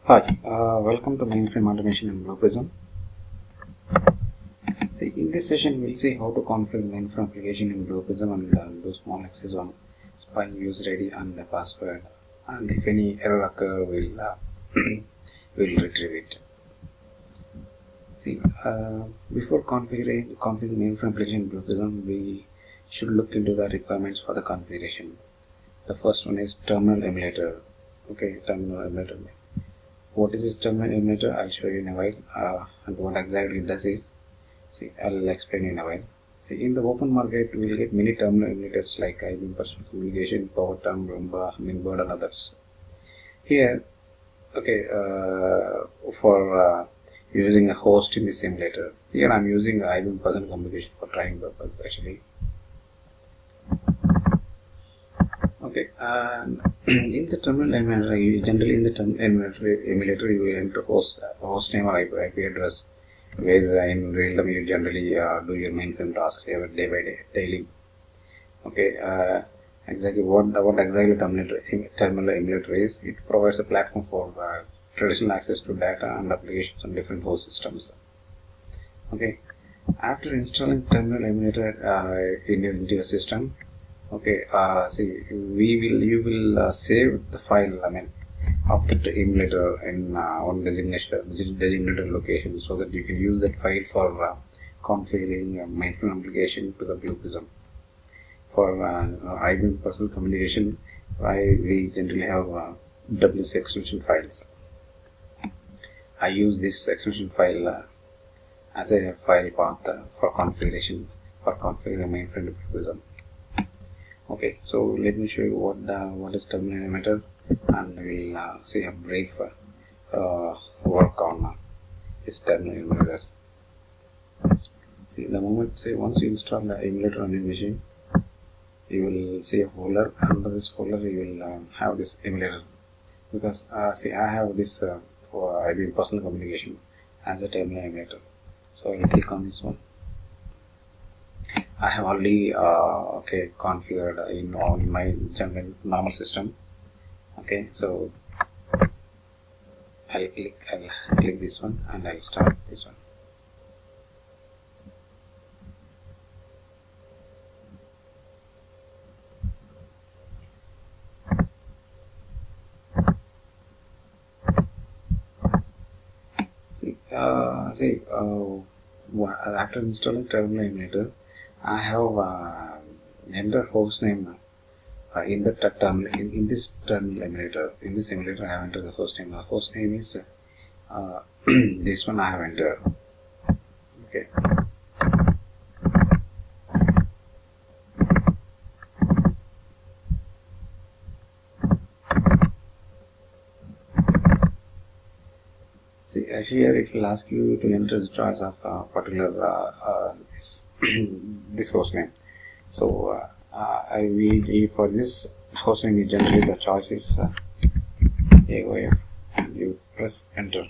Hi, welcome to mainframe automation in Blue Prism. See, in this session, we'll see how to configure mainframe application in Blue Prism and do small access on spy user ID and the password. And if any error occur, we'll retrieve it. See, before configuring mainframe application in Blue Prism, we should look into the requirements for the configuration. The first one is terminal emulator. Okay, terminal emulator. What is this terminal emulator? I'll show you in a while, and what exactly it does is, see, I'll explain in a while. See, in the open market, we will get many terminal emulators like IBM Personal Communication, PowerTerm, Rumba, Hummingbird, and others. Here, okay, for using a host in this emulator, here I'm using IBM Personal Communication for trying purpose actually. Okay, and in the terminal emulator, generally in the terminal emulator, you will enter host name or IP address, where in real time you generally do your mainframe tasks day by day, daily. Okay, exactly what exactly terminal emulator is? It provides a platform for traditional access to data and applications on different host systems. Okay, after installing terminal emulator into your system. Okay, see, you will save the file, of the emulator in one designated location, so that you can use that file for configuring a mainframe application to the Blue Prism. For IBM Personal Communication, we generally have WC extension files. I use this extension file as a file path for configuring mainframe to Blue Prism. Okay, so let me show you what is terminal emulator, and we'll see a brief work on this terminal emulator. See, the moment once you install the emulator on your machine, you will see a folder. Under this folder, you will have this emulator, because see, I have this for IBM Personal Communication as a terminal emulator. So I'll click on this one. I have already configured on my general normal system. Okay, so I'll click this one and I'll start this one. After installing terminal emulator, I have entered host name in the terminal in this terminal emulator. In this emulator, I have entered the host name. The host name is this one I have entered. Okay. See, here it will ask you to enter the choice of particular this host name. So for this host name, generally the choice is AOF, and you press enter.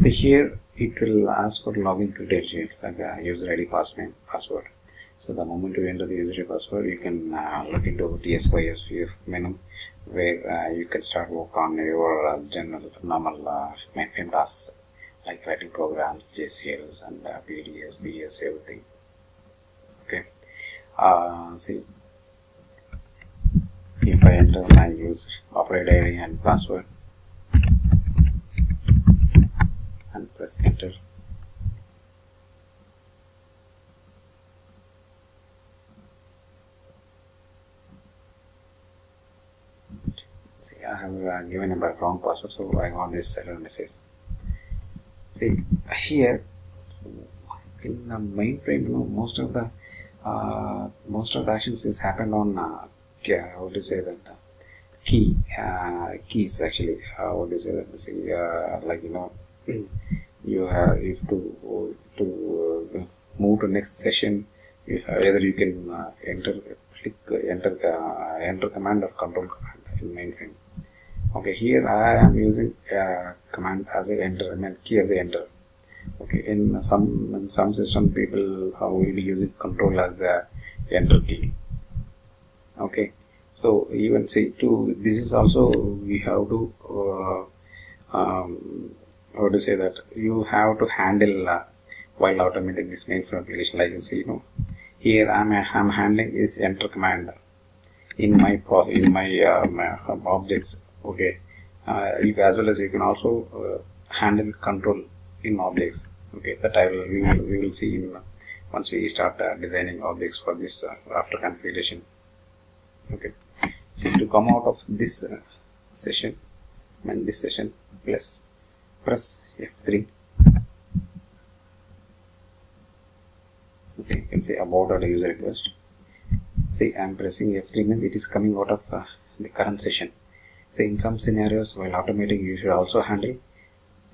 So here it will ask for login credentials like user ID, password. So the moment you enter the user ID password, you can look into TSYSVF menu, where you can start work on your general normal mainframe tasks like writing programs, JCLs, and PDS, BS, everything. Okay. See, if I enter my user operator ID and password and press enter. I have given a wrong password, so I got this error message. See, here in the mainframe, most of the actions is happened on how to say that keys actually. What do you say that? See, like you have to move to next session. Either you can enter command or control command in mainframe. Okay, here I am using command as a enter, key as a enter. Okay, in some system people will be using control as the enter key. Okay, so even say to this is also we have to how to say that you have to handle while automating this mainframe application. Like you see, here I'm handling this enter command in my objects. Okay, as well as you can also handle control in objects. Okay, that we will see in once we start designing objects for this after configuration. Okay, so to come out of this session, press F3. Okay, you can say about or user request. See, I am pressing F3 means it is coming out of the current session. So in some scenarios while automating you should also handle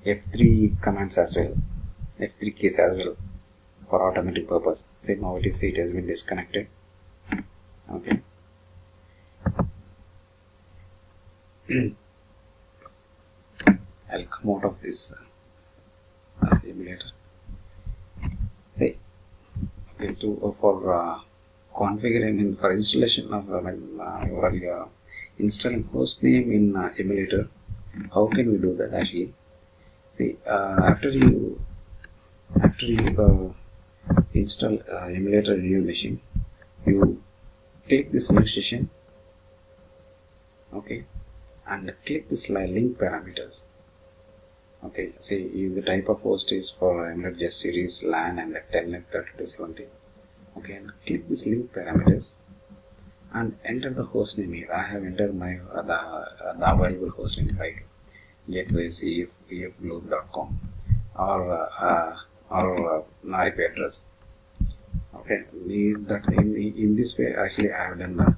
F3 commands as well, F3 keys as well for automatic purpose. So now it has been disconnected. Okay. I'll come out of this emulator. See, okay, for configuring for installation of installing hostname in emulator, how can we do that actually? See, after you install emulator in your machine, you click this new session, okay, and click this link parameters. Okay, see the type of host is for emulator just series LAN and telnet 3270. Okay, and click this link parameters and enter the host name here. I have entered my the available host name like gateway.cf.globe.com or IP address. Okay, that in this way actually I have done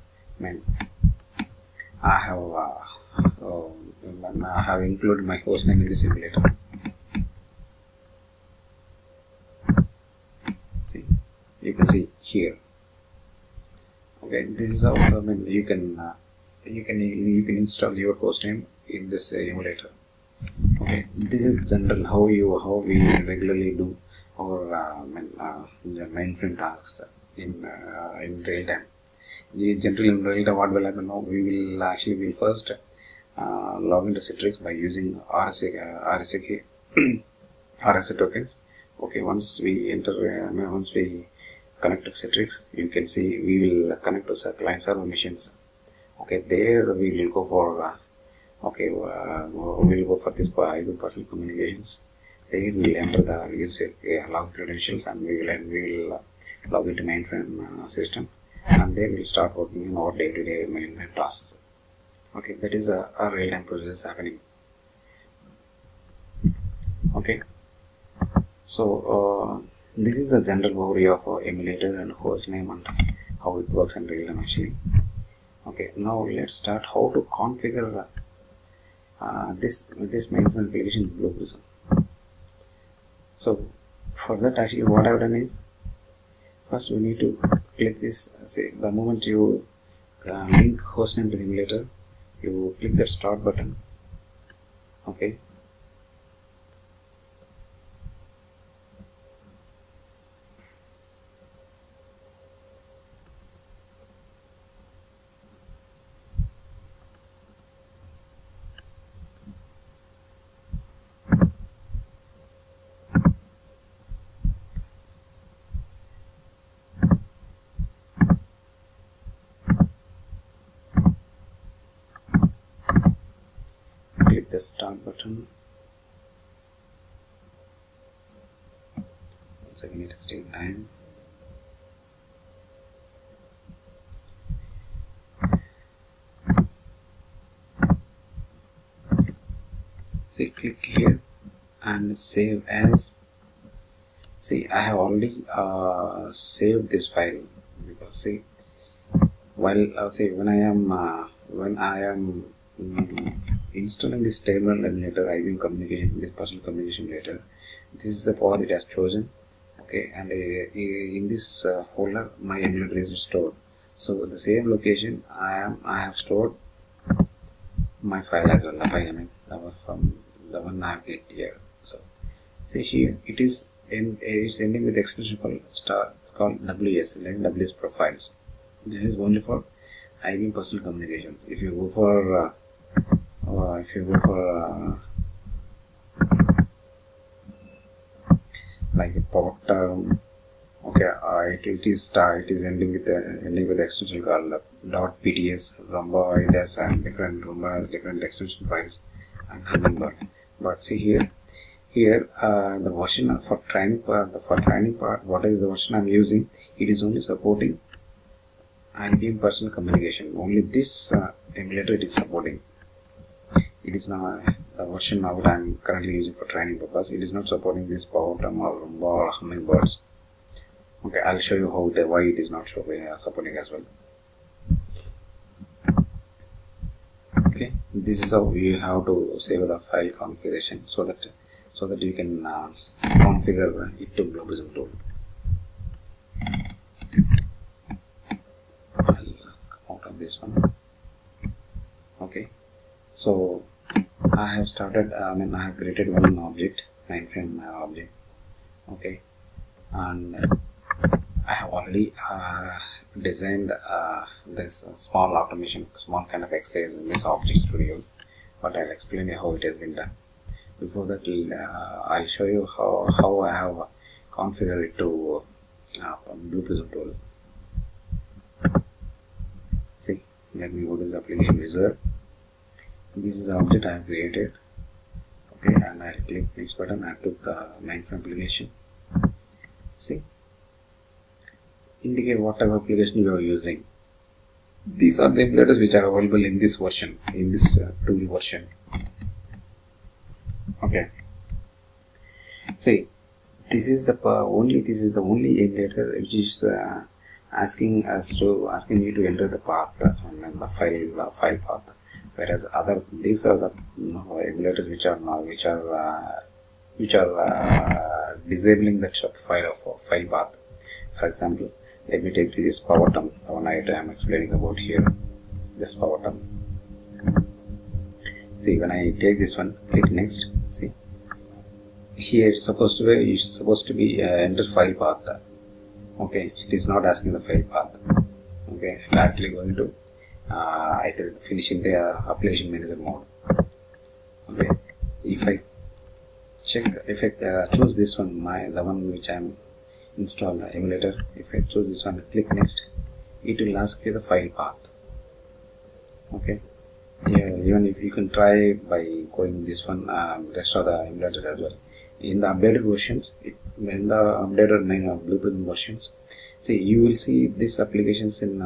I have included my host name in the simulator. See, you can see here. Okay, this is how you can install your host name in this emulator. Okay, this is general how we regularly do our mainframe tasks in real time. Generally in real time, what will happen now? We will first log into Citrix by using RSA tokens. Okay, once we connect to Citrix, you can see we will connect to client server machines. Okay, there we will go for we will go for this personal communications. There we will enter the user login credentials and we will log into mainframe system, and then we will start working in our day-to-day mainframe tasks. Okay, that is a real-time process happening. Okay, so this is the general overview of emulator and host name and how it works in real time actually. Okay, now let's start how to configure this mainframe application in Blue Prism. So for that actually what I've done is, first we need to click this. Say the moment you link hostname to the emulator, you click that start button. Okay, the start button. Once again, it is take time. See, click here and save as. See, I have already saved this file because see, while when I am installing this terminal emulator, IBM communication, this personal communication emulator, this is the path it has chosen. Okay, and in this folder my emulator is stored. So the same location I have stored my file as well. The file, I mean from the one I have clicked here. So see here it is it's ending with extension called WS, like WS profiles. This is only for IBM personal communication. If you go for like a port term, okay, it is ending with extension called .pts, rhomboids, and different extension files and hummingbird. But see here the version for training part, what is the version I'm using? It is only supporting IBM personal communication. Only this emulator it is supporting. It is not the version now that I'm currently using for training purpose. It is not supporting this PowerTerm or hummingbirds. Okay, I'll show you why it is not supporting as well. Okay, this is how you have to save the file configuration so that you can configure it to Blue Prism tool. I'll come out of this one. Okay, so I have started. I have created one object, mainframe object. Okay, and I have already designed this small kind of exercise in this object studio, but I'll explain you how it has been done. Before that, I'll show you how I have configured it to Blue Prism tool. See, let me go to this application wizard. This is the object I have created. Okay, and I'll click next button. I took the mainframe application. See, indicate what type of application you are using. These are the emulators which are available in this version, in this tool version. Okay. See, this is the only emulator which is asking you to enter the path and the file path. Whereas these are the emulators which are disabling the file path. For example, let me take this PowerTerm, the one I am explaining about here. This PowerTerm. See, when I take this one, click next. See, here it's supposed to be enter file path. Okay, it is not asking the file path. Okay, I'm actually going to finishing the application manager mode. Okay, if I choose this one, the one which I am installed the emulator, if I choose this one, click next, it will ask you the file path. Okay, yeah, even if you can try by going this one, rest of the emulators as well. In the updated versions, in the updated Blue Prism versions, see, you will see these applications in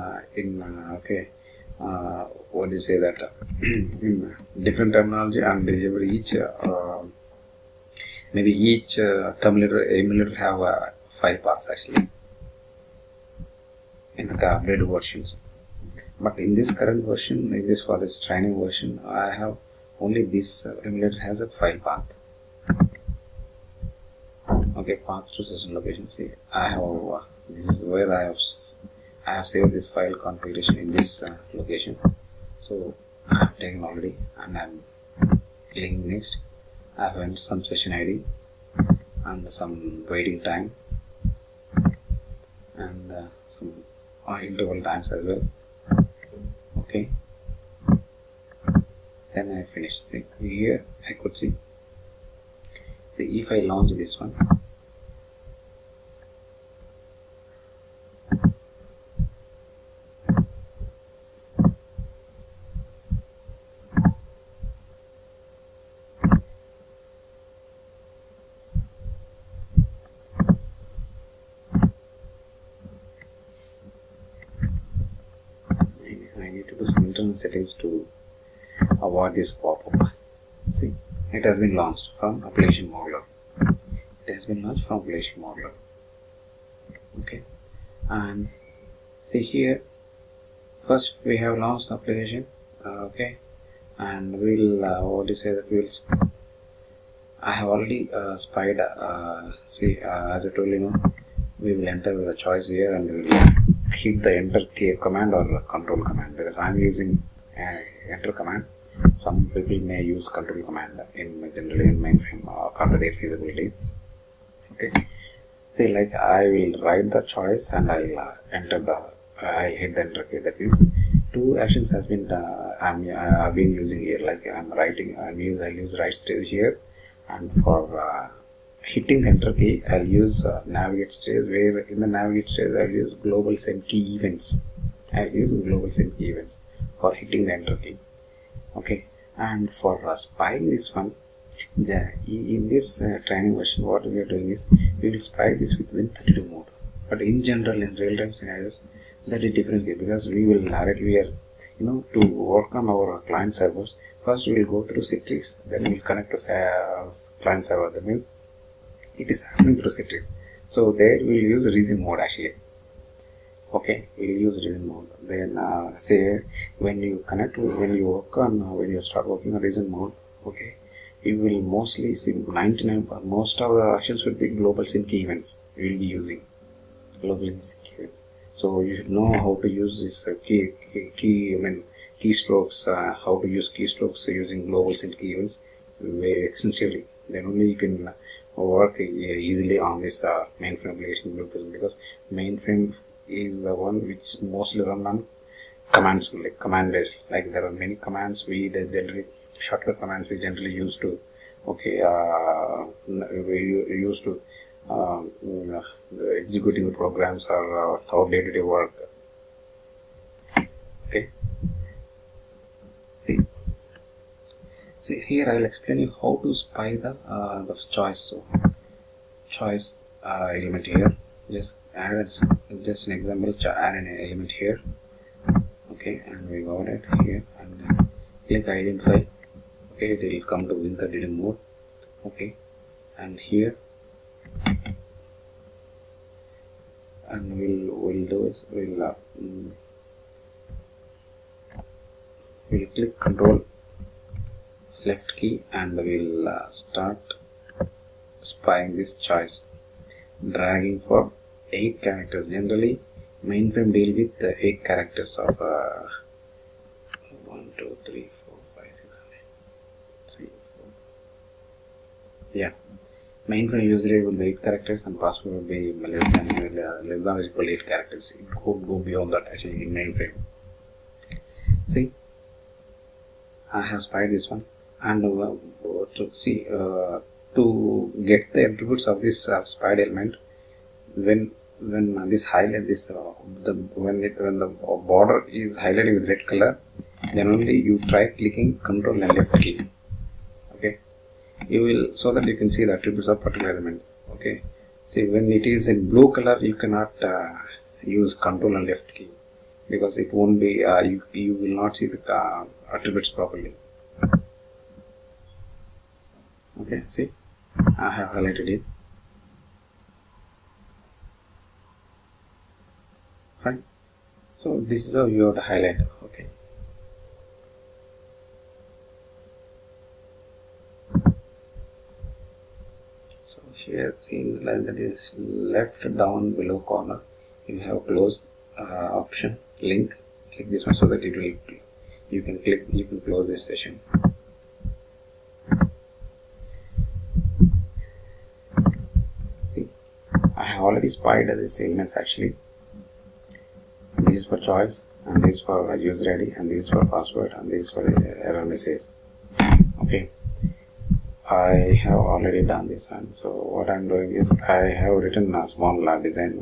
what do you say that in different terminology, and each emulator have file paths actually in the updated versions. But in this current version, for this training version, I have only this emulator has a file path. Okay, path to session location. See, I have this is where I have saved this file configuration in this location. So I have taken already, and I am clicking next. I have entered some session ID and some waiting time and some interval times as well. Okay, then I finished. See, here I could see if I launch this one, I need to do some internal settings to avoid this pop-up. See, it has been launched from application modeler. Okay, and see here, first we have launched the application. Okay, and we'll I have already spied. See, as I told you, we will enter the choice here and we will hit the enter key command or control command, because I am using enter command. Some people may use control command generally in mainframe for their feasibility. Okay, See, like I will write the choice and I'll enter the I'll hit the enter key. That is, two actions has been I've been using here. Like I'm writing, I'll use right stage here, and for hitting the enter key, I'll use navigate stage. Where in the navigate stage, I'll use global send key events. I'll use global send key events for hitting the enter key. Okay, and for spying this one. In this training version, what we are doing is we will spy this with Win32 mode. But in general, in real-time scenarios, that is different because we will directly, to work on our client servers. First, we will go through Citrix, then we will connect to client server. That means it is happening through Citrix. So there we will use region mode actually. Okay, we will use region mode. Then say when you connect, when you start working on region mode, okay, you will mostly see 99, most of the actions will be global sync events. We will be using global sync events. So you should know how to use this keystrokes, how to use keystrokes using global sync events very extensively. Then only you can work easily on this mainframe application blueprint, because mainframe is the one which mostly run on commands, like command based. Like there are many commands shortcut commands we generally use to executing the programs or our day-to-day work. Okay, see here I will explain you how to spy the choice. So choice element here, just add just an example, add an element here. Okay, and we got it here, and then click identify. Okay, it will come to Win32 mode. Okay, and here, and we'll do is we'll click Control left key and we'll start spying this choice, dragging for 8 characters. Generally, mainframe deal with 8 characters of 1, 2, 3, 4, 5, 6, 7, 8, 3, 4. Yeah, mainframe usually will be 8 characters and password will be less than or equal 8 characters. It could go beyond that actually in mainframe. See, I have spied this one, and to get the attributes of this spied element, when this highlight this when the border is highlighted with red color, then only you try clicking Control and left key. Okay, you will, so that you can see the attributes of particular element. Okay, see, when it is in blue color, you cannot use Control and left key, because it won't be you will not see the attributes properly. Okay, see, I have highlighted it. Fine. So this is how you have to highlight. Okay. So here, see, like that is left down below corner. You have close option link. Click this one so that it will. You can close this session. See, I have already spied these elements actually. This is for choice, and this is for user ID, and this is for password, and this is for error message. Okay, I have already done this one. So what I'm doing is I have written a small design.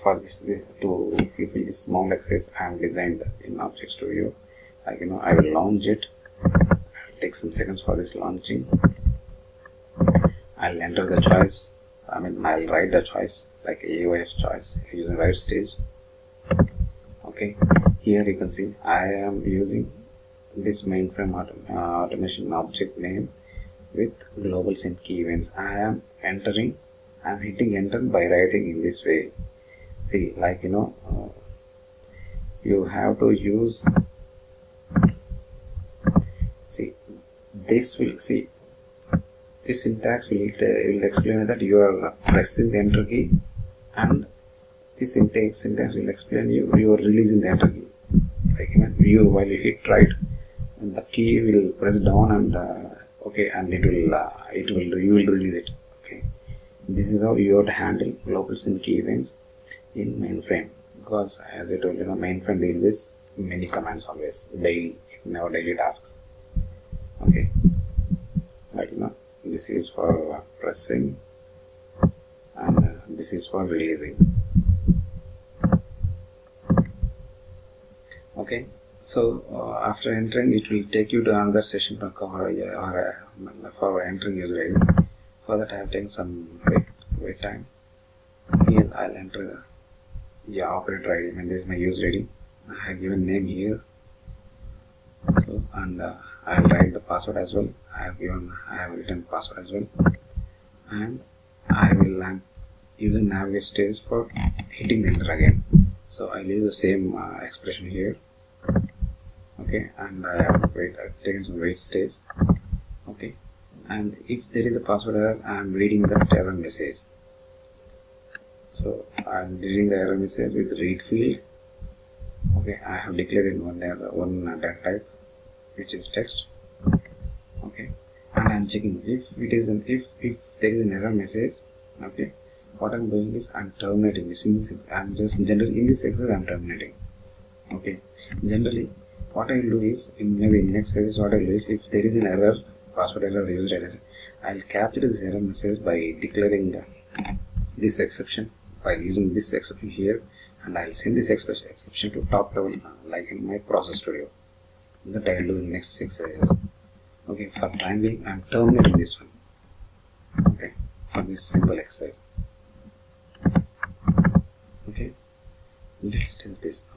For this to fulfill this small exercise, I have designed in Object Studio. Like I will launch it. I'll take some seconds for this launching. I'll enter the choice. I'll write the choice like AOS choice using right stage. Okay, here you can see I am using this mainframe automation object name with global sync key events. I am hitting enter by writing in this way. See, like you have to use. See, this syntax will explain that you are pressing the enter key, and this syntax will explain you are releasing the enter key. Like while you hit right, and the key will press down and okay, and you will release it. Okay, this is how you have to handle global sync key events in mainframe, because as I told you, mainframe deals with many commands always daily in our daily tasks. Okay, like this is for pressing, and this is for releasing. Okay, so after entering, it will take you to another session to cover for entering user ID. For that I have taken some wait time. Here I'll enter the operator ID, and this is my user ID. I have given name here, so, and I'll write the password as well. I have written password as well, and I will use the navigate stage for hitting the enter again. So I'll use the same expression here. Okay, and I have taken some wait stage. Okay, and if there is a password error, I am reading that error message. So I am reading the error message with read field. Okay, I have declared in one data type, which is text. Okay, and I am checking if there is an error message. Okay, what I am doing is I am terminating this. I'm just generally in this exercise I am terminating. Okay, generally what I will do is maybe in next exercise what I will do is, if there is an error, password error, user error, I will capture this error message by declaring this exception, by using this exception here, and I will send this exception to top level like in my process studio. That I will do in next exercise. Okay, for time being I am terminating this one. Okay, for this simple exercise. Okay, let's test this now.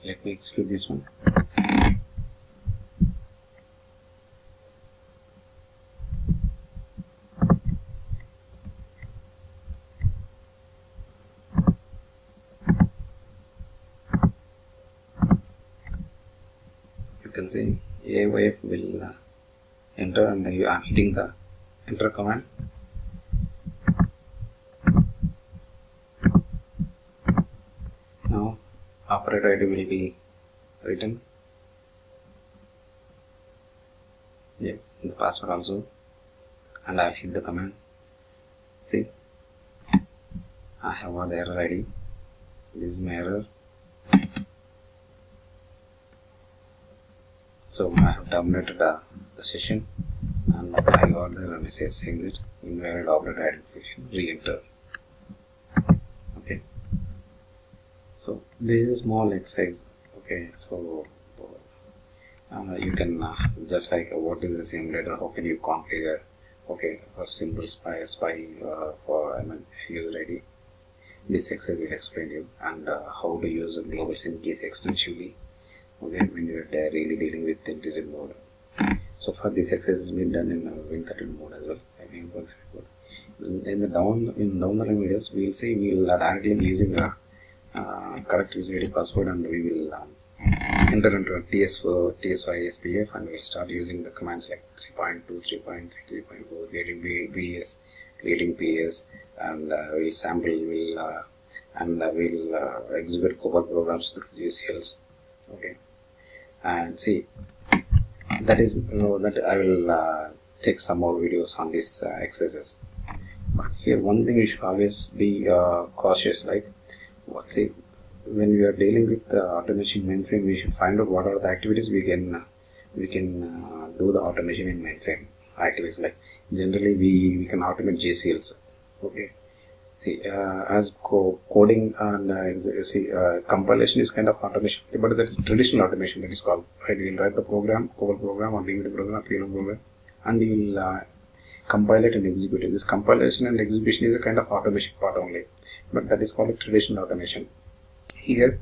Let me execute this one. You can see AYF will enter, and I am hitting the enter command. Now operator ID will be written. Yes, the password also, and I'll hit the command. See, I have got the error ID. This is my error. So I have terminated the session, and I got the error message saying that invalid operator identification, re-enter. Okay, so this is a small exercise. Okay, so you can just like what is the simulator, how can you configure, okay, for simple spy for user ID. This exercise will explain you, and how to use the global sync keys extensively, okay, when you are really dealing with integer mode. So for this exercise has been done in Win13 mode as well. In the down the line videos, we will say we will directly using a correct user ID password, and we will enter into a TS4, TS5, SPF, and we will start using the commands like 3.2, 3.3, 3.4, creating VS, creating PS, and we'll sample, we'll execute COBOL programs through GCLs. Okay, and see, that is that I will take some more videos on this exercises. But here one thing you should always be cautious, like see, when we are dealing with the automation mainframe, we should find out what are the activities we can do the automation in mainframe activities. Like generally we can automate JCLs. Okay, see, as coding and compilation is kind of automation, but that is traditional automation, that is called, right? We will write the program, COBOL program or DVD program, PLM program, and we will compile it and execute it. This compilation and execution is a kind of automation part only, but that is called traditional automation. Here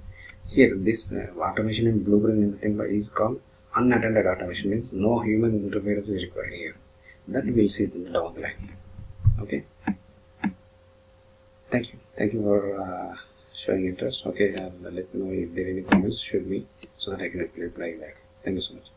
this automation in blueprint and thing is called unattended automation, means no human interference is required here. That we will see in the down the line. Okay, thank you for showing interest. Okay, let me know if there are any comments, shoot me so that I can reply back. Thank you so much.